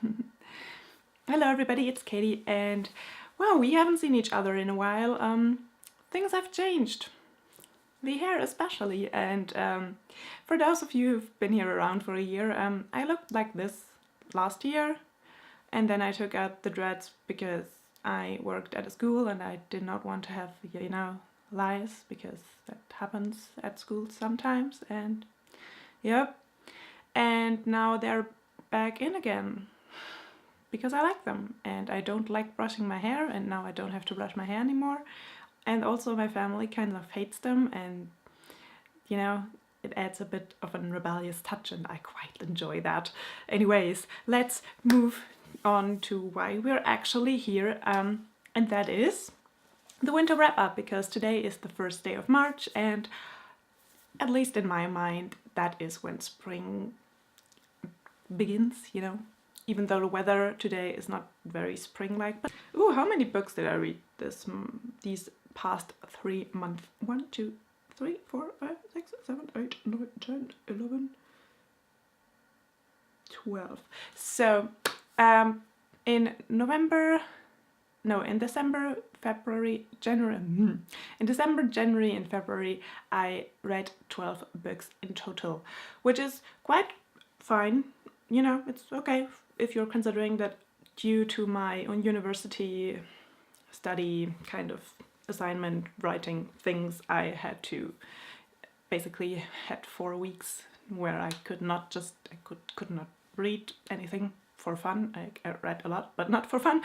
Hello everybody, it's Katie, and well, we haven't seen each other in a while. Things have changed. The hair especially, and for those of you who've been here around for a year, I looked like this last year, and then I took out the dreads because I worked at a school and I did not want to have, lice, because that happens at schools sometimes, and yep. And now they're back in again because I like them and I don't like brushing my hair, and now I don't have to brush my hair anymore. And also my family kind of hates them, and it adds a bit of a rebellious touch and I quite enjoy that. Anyways, let's move on to why we're actually here, and that is the winter wrap-up, because today is the first day of March, and at least in my mind that is when spring begins, even though the weather today is not very spring-like. But ooh, how many books did I read these past 3 months? 1, 2, 3, 4, 5, 6, 7, 8, 9, 10, 11, 12. So in December, February, January, in December, January and February I read 12 books in total, which is quite fine. It's okay if you're considering that due to my own university study kind of assignment writing things, I had to basically had 4 weeks where I could not read anything for fun. I read a lot, but not for fun.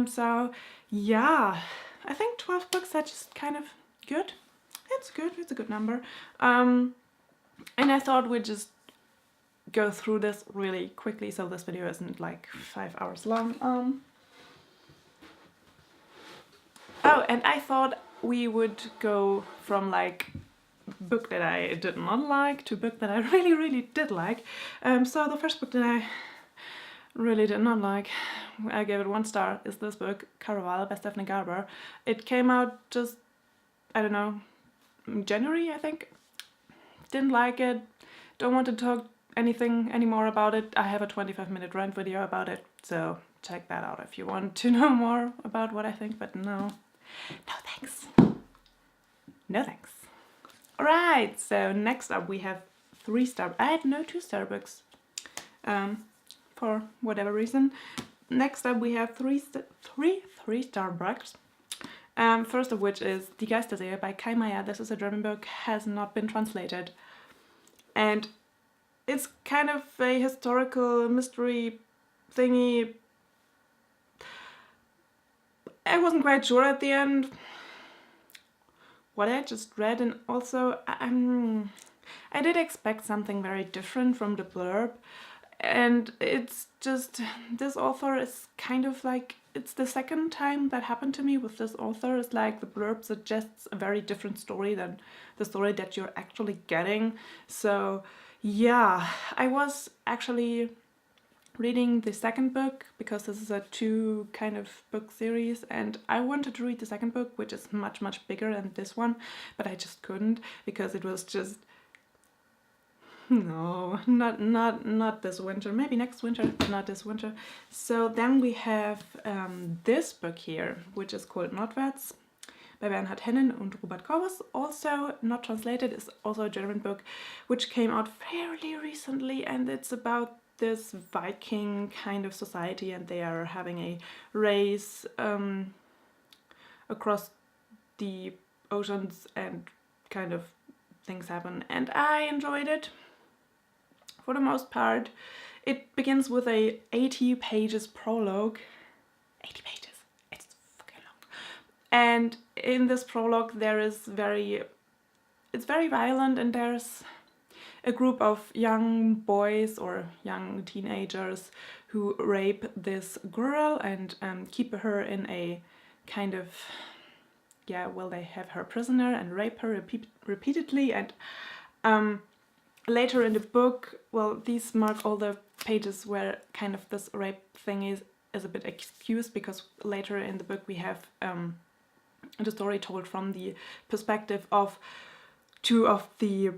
So yeah, I think 12 books are just kind of good. It's good, it's a good number. And I thought we'd just go through this really quickly, so this video isn't like 5 hours long. Oh, and I thought we would go from like book that I did not like to book that I really did like. So the first book that I really did not like, I gave it 1 star, is this book, Caraval by Stephanie Garber. It came out just, I don't know, January, I think. Didn't like it, don't want to talk anything anymore about it. I have a 25-minute rant video about it, so check that out if you want to know more about what I think, but no thanks. No thanks. Alright, so next up we have 3-star. I had no 2-star books for whatever reason. Next up we have 3-star books. First of which is Die Geisterseele by Kai Meier. This is a German book, has not been translated, and it's kind of a historical mystery thingy. I wasn't quite sure at the end what I just read, and also I did expect something very different from the blurb, and it's just, this author is kind of like, it's the second time that happened to me with this author. It's like the blurb suggests a very different story than the story that you're actually getting. So yeah, I was actually reading the second book because this is a 2 kind of book series, and I wanted to read the second book, which is much bigger than this one, but I just couldn't because it was just, no, not this winter, maybe next winter, but not this winter. So then we have this book here, which is called Nordwärts by Bernhard Hennen and Robert Korbes, also not translated, is also a German book, which came out fairly recently, and it's about this Viking kind of society, and they are having a race across the oceans, and kind of things happen, and I enjoyed it for the most part. It begins with a 80 pages prologue. 80 pages, it's fucking long. And in this prologue there is it's very violent, and there's a group of young boys or young teenagers who rape this girl and keep her in a kind of, they have her prisoner and rape her repeatedly. And later in the book, these mark all the pages where kind of this rape thing is a bit excused, because later in the book we have the story told from the perspective of 2 of the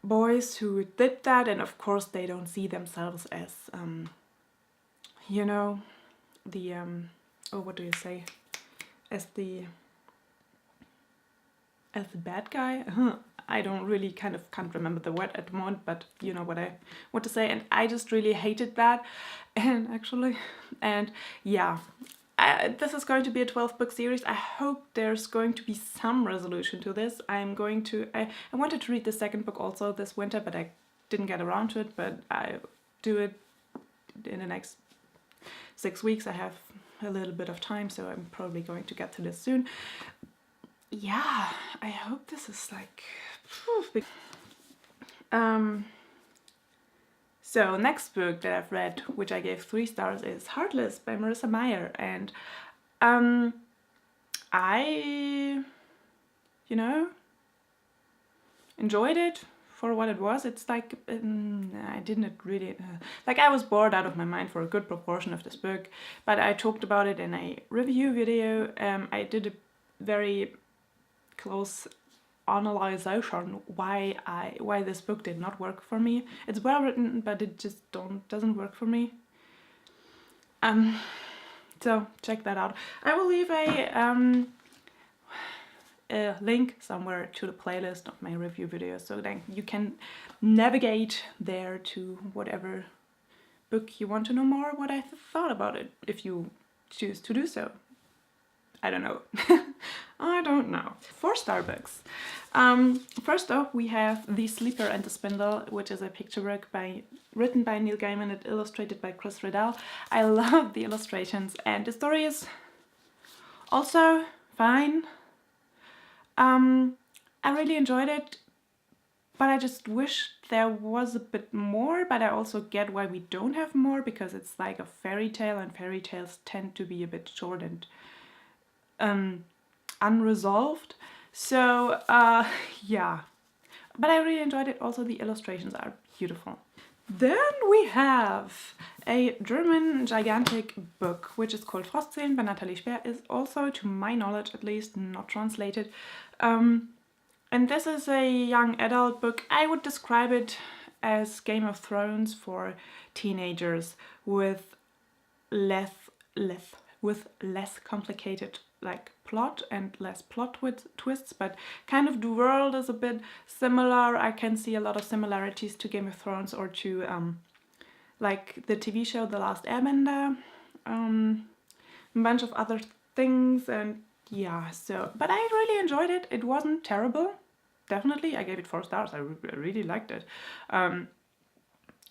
boys who did that, and of course they don't see themselves as you know, the oh, what do you say, as the bad guy. I don't really can't remember the word at the moment, but you know what I want to say, and I just really hated that. And actually, and yeah, this is going to be a 12-book series. I hope there's going to be some resolution to this. I wanted to read the second book also this winter, but I didn't get around to it, but I do it in the next 6 weeks. I have a little bit of time, so I'm probably going to get to this soon. Yeah, I hope this is like... So next book that I've read, which I gave 3 stars, is Heartless by Marissa Meyer, and I, you know, enjoyed it for what it was. It's like, I didn't really, like I was bored out of my mind for a good proportion of this book, but I talked about it in a review video. I did a very close analyzation why this book did not work for me. It's well written, but it just doesn't work for me. So check that out. I will leave a link somewhere to the playlist of my review videos, so that you can navigate there to whatever book you want to know more what I thought about it, if you choose to do so. I don't know. I don't know. 4-star books. First off, we have The Sleeper and the Spindle, which is a picture book written by Neil Gaiman and illustrated by Chris Riddell. I love the illustrations, and the story is also fine. I really enjoyed it, but I just wish there was a bit more, but I also get why we don't have more, because it's like a fairy tale, and fairy tales tend to be a bit short and unresolved. So yeah, but I really enjoyed it. Also, the illustrations are beautiful. Then we have a German gigantic book, which is called Frostseelen by Nathalie Speer. Is also, to my knowledge at least, not translated. And this is a young adult book. I would describe it as Game of Thrones for teenagers, with less complicated like plot and less plot with twists, but kind of the world is a bit similar. I can see a lot of similarities to Game of Thrones, or to like the TV show The Last Airbender, a bunch of other things, and yeah, so, but I really enjoyed it. It wasn't terrible, definitely. I gave it 4 stars. I really liked it. There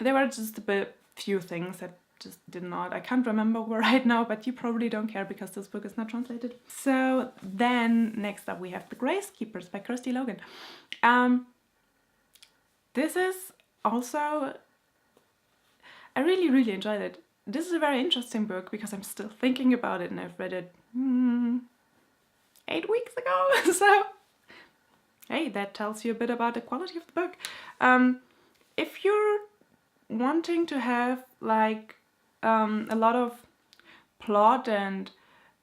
were just a few things that just did not, I can't remember right now, but you probably don't care because this book is not translated. So then next up we have The Gracekeepers by Kirsty Logan. This is also, I really enjoyed it. This is a very interesting book because I'm still thinking about it, and I've read it 8 weeks ago. So hey, that tells you a bit about the quality of the book. If you're wanting to have like a lot of plot and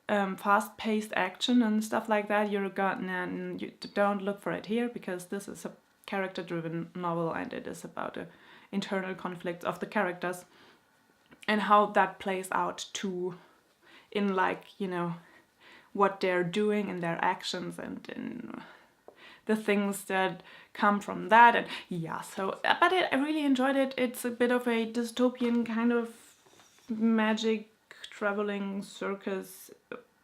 fast-paced action and stuff like that, you don't look for it here, because this is a character-driven novel, and it is about the internal conflicts of the characters and how that plays out too in, like, you know, what they're doing in their actions and in the things that come from that. And yeah, so, but I really enjoyed it. It's a bit of a dystopian kind of magic traveling circus,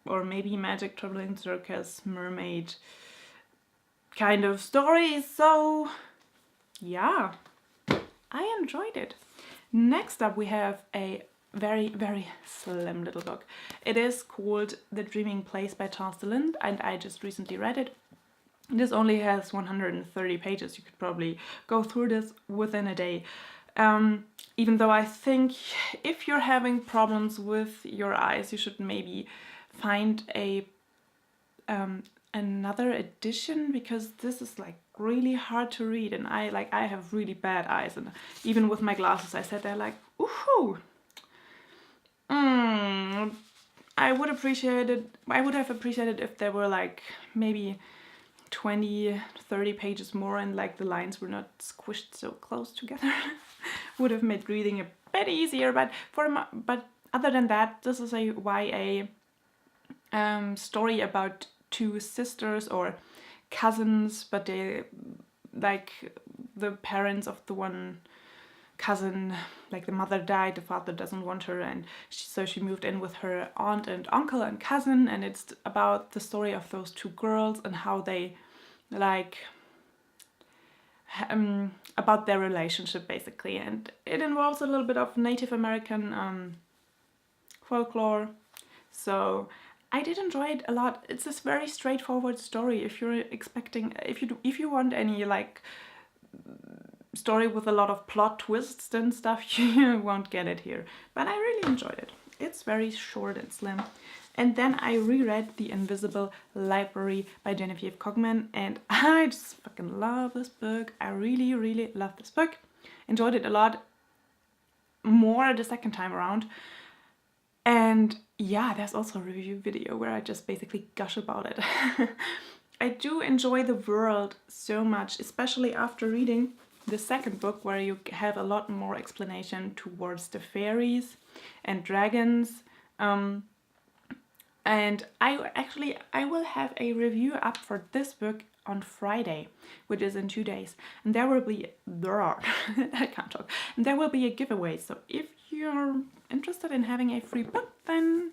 or maybe magic traveling circus mermaid kind of story. So yeah, I enjoyed it. Next up we have a very slim little book. It is called The Dreaming Place by Charles de Lint, and I just recently read it. This only has 130 pages. You could probably go through this within a day. Even though I think if you're having problems with your eyes, you should maybe find a another edition, because this is like really hard to read, and I have really bad eyes, and even with my glasses I sat there like, ooh, I would have appreciated if there were like maybe 20-30 pages more, and like the lines were not squished so close together. Would have made reading a bit easier, but other than that, this is a YA story about two sisters or cousins, but they, like, the parents of the one cousin, like the mother died, the father doesn't want her, and so she moved in with her aunt and uncle and cousin, and it's about the story of those two girls and how they, like, about their relationship basically. And it involves a little bit of Native American folklore, so I did enjoy it a lot. It's this very straightforward story. If you're expecting, if you want any like story with a lot of plot twists and stuff, you won't get it here. But I really enjoyed it. It's very short and slim. And then I reread The Invisible Library by Genevieve Cogman, and I just fucking love this book. I really, really love this book. Enjoyed it a lot more the second time around. And yeah, there's also a review video where I just basically gush about it. I do enjoy the world so much, especially after reading the second book, where you have a lot more explanation towards the fairies and dragons. And I will have a review up for this book on Friday, which is in 2 days, and there will be I can't talk. And there will be a giveaway. So if you're interested in having a free book, then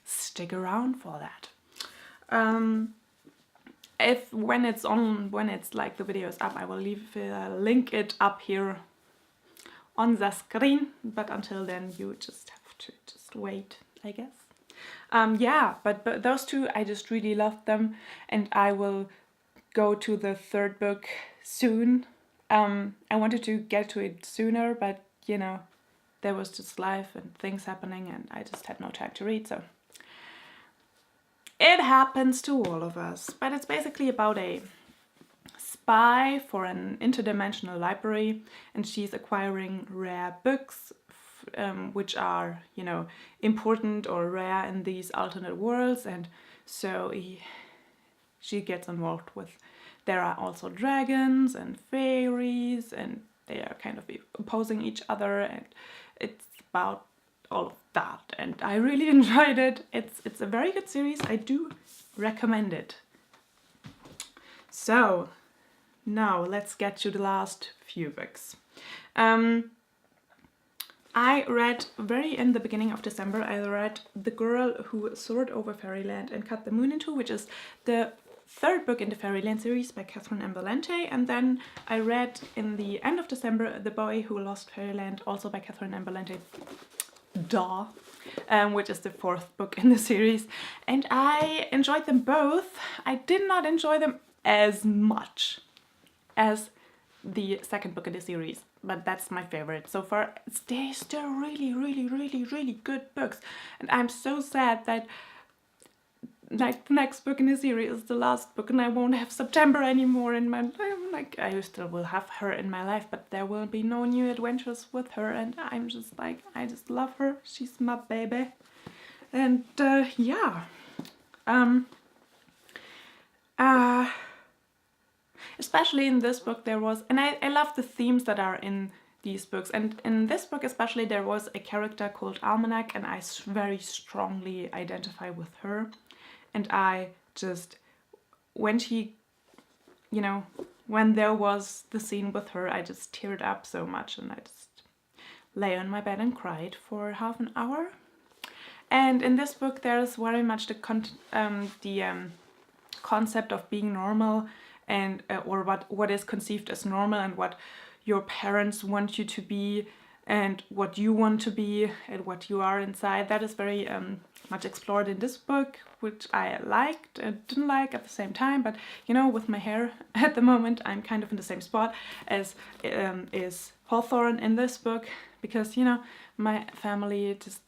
stick around for that. When it's like the video is up, I will link it up here on the screen. But until then, you just have to wait, I guess. Yeah, but those two, I just really loved them, and I will go to the third book soon. I wanted to get to it sooner, but you know, there was just life and things happening, and I just had no time to read, so it happens to all of us. But it's basically about a spy for an interdimensional library, and she's acquiring rare books which are, you know, important or rare in these alternate worlds. And so she gets involved with, there are also dragons and fairies, and they are kind of opposing each other, and it's about all of that, and I really enjoyed it. It's a very good series. I do recommend it. So now let's get to the last few books. I read very in the beginning of December, I read The Girl Who Soared Over Fairyland and Cut the Moon in Two, which is the third book in the Fairyland series by Catherine M. Valente. And then I read in the end of December The Boy Who Lost Fairyland, also by Catherine M. Valente, which is the fourth book in the series. And I enjoyed them both. I did not enjoy them as much as the second book in the series, but that's my favorite so far. They're still really, really, really, really good books, and I'm so sad that like the next book in the series is the last book, and I won't have September anymore in my life. Like, I still will have her in my life, but there will be no new adventures with her, and I'm just like, I just love her. She's my baby. And yeah, especially in this book there was, and I love the themes that are in these books, and in this book especially there was a character called Almanac, and I very strongly identify with her. And I just, when she, you know, when there was the scene with her, I just teared up so much, and I just lay on my bed and cried for half an hour. And in this book there's very much the concept of being normal, and or what is conceived as normal, and what your parents want you to be, and what you want to be, and what you are inside. That is very much explored in this book, which I liked and didn't like at the same time. But you know, with my hair at the moment, I'm kind of in the same spot as is Hawthorne in this book, because you know, my family just,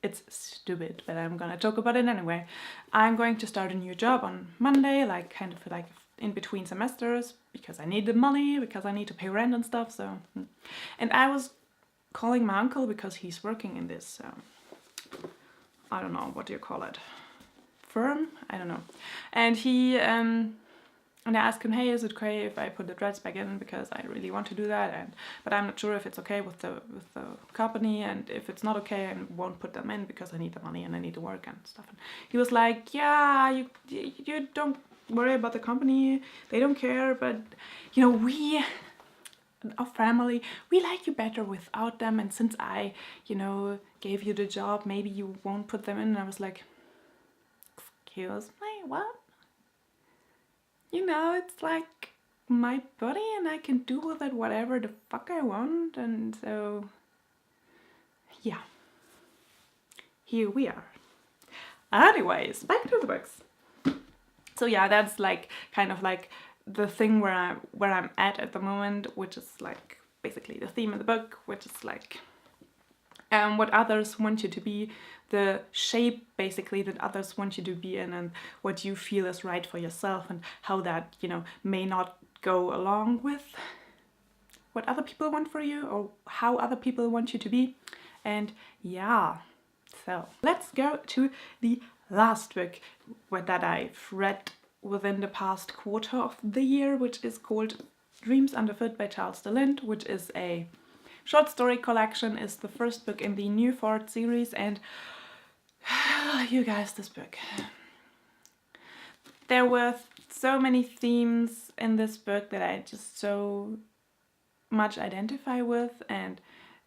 it's stupid, but I'm gonna talk about it anyway. I'm going to start a new job on Monday, like kind of like in between semesters, because I need the money, because I need to pay rent and stuff. So, and I was calling my uncle because he's working in this, I don't know, what do you call it? Firm? I don't know. And he And I asked him, hey, is it okay if I put the dreads back in, because I really want to do that, but I'm not sure if it's okay with the company, and if it's not okay, I won't put them in because I need the money and I need to work and stuff. And he was like, yeah, you don't worry about the company, they don't care, but you know, we, our family, we like you better without them, and since I, you know, gave you the job, maybe you won't put them in. And I was like, excuse me, what? You know, it's like my body and I can do with it whatever the fuck I want, and so yeah, here we are. Anyways, back to the books. So yeah, that's like kind of like the thing where I'm at the moment, which is like basically the theme of the book, which is like what others want you to be, the shape basically that others want you to be in, and what you feel is right for yourself, and how that, you know, may not go along with what other people want for you, or how other people want you to be. And yeah, so let's go to the last book that I've read within the past quarter of the year, which is called Dreams Underfoot by Charles DeLint, which is a short story collection, is the first book in the New Fort series. And you guys, this book, there were so many themes in this book that I just so much identify with, and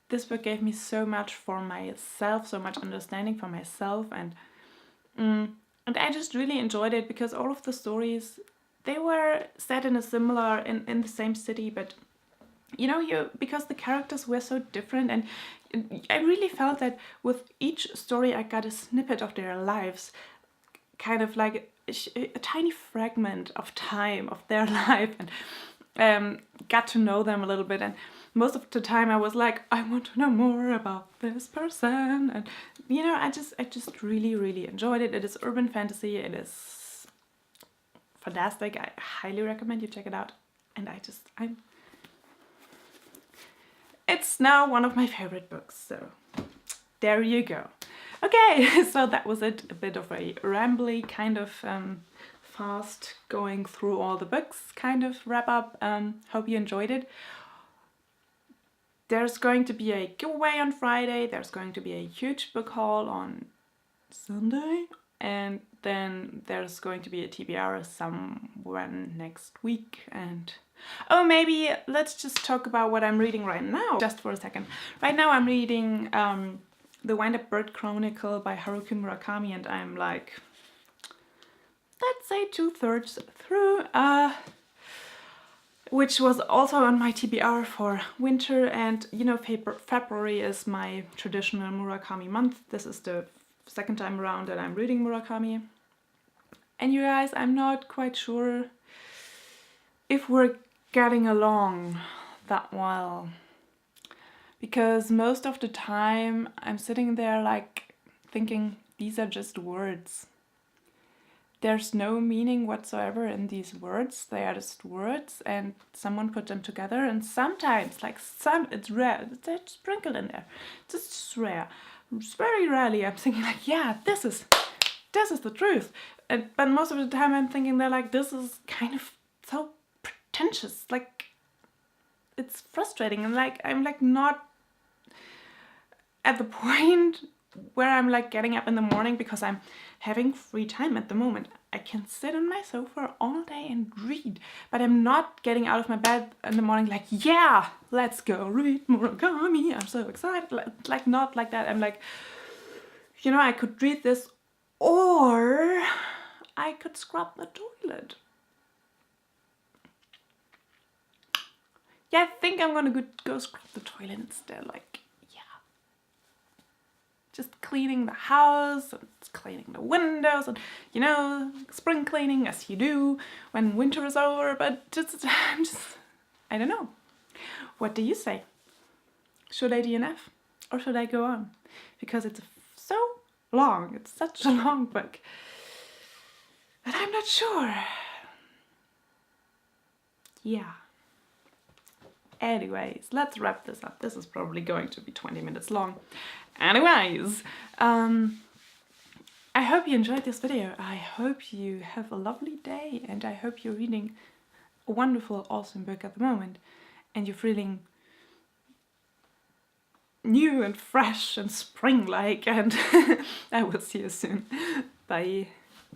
this book gave me so much for myself, so much understanding for myself, and I just really enjoyed it, because all of the stories, they were set in a similar, in the same city, but you know, because the characters were so different, and I really felt that with each story I got a snippet of their lives, kind of like a tiny fragment of time of their life, and got to know them a little bit. And most of the time I was like, I want to know more about this person, and you know, I just really enjoyed it. It is urban fantasy, it is fantastic. I highly recommend you check it out, and it's now one of my favorite books, so there you go. Okay, so that was it. A bit of a rambly kind of fast going through all the books kind of wrap up. Hope you enjoyed it. There's going to be a giveaway on Friday, there's going to be a huge book haul on Sunday, and then there's going to be a TBR somewhere next week. And oh, maybe let's just talk about what I'm reading right now, just for a second. Right now I'm reading The Wind-Up Bird Chronicle by Haruki Murakami, and I'm like, let's say 2/3 through, which was also on my TBR for winter. And you know, February is my traditional Murakami month. This is the second time around that I'm reading Murakami. And you guys, I'm not quite sure if we're getting along that well, because most of the time I'm sitting there like thinking, these are just words. There's no meaning whatsoever in these words. They are just words, and someone put them together, and sometimes, like it's rare, they're sprinkled in there. Just rare. Very rarely I'm thinking like, yeah, this is the truth. But most of the time I'm thinking they're like, this is kind of so pretentious. Like, it's frustrating, and like I'm like not at the point where I'm like getting up in the morning because I'm having free time at the moment. I can sit on my sofa all day and read, but I'm not getting out of my bed in the morning like, yeah, let's go read Murakami, I'm so excited. Like not like that. I'm like, you know, I could read this, or I could scrub the toilet. Yeah, I think I'm gonna go scrub the toilet instead. Like, yeah, just cleaning the house and cleaning the windows, and you know, spring cleaning as you do when winter is over. But I don't know. What do you say? Should I DNF or should I go on? Because it's so long. It's such a long book that I'm not sure. Yeah. Anyways, let's wrap this up. This is probably going to be 20 minutes long. Anyways, I hope you enjoyed this video. I hope you have a lovely day, and I hope you're reading a wonderful, awesome book at the moment and you're feeling new and fresh and spring-like, and I will see you soon. Bye.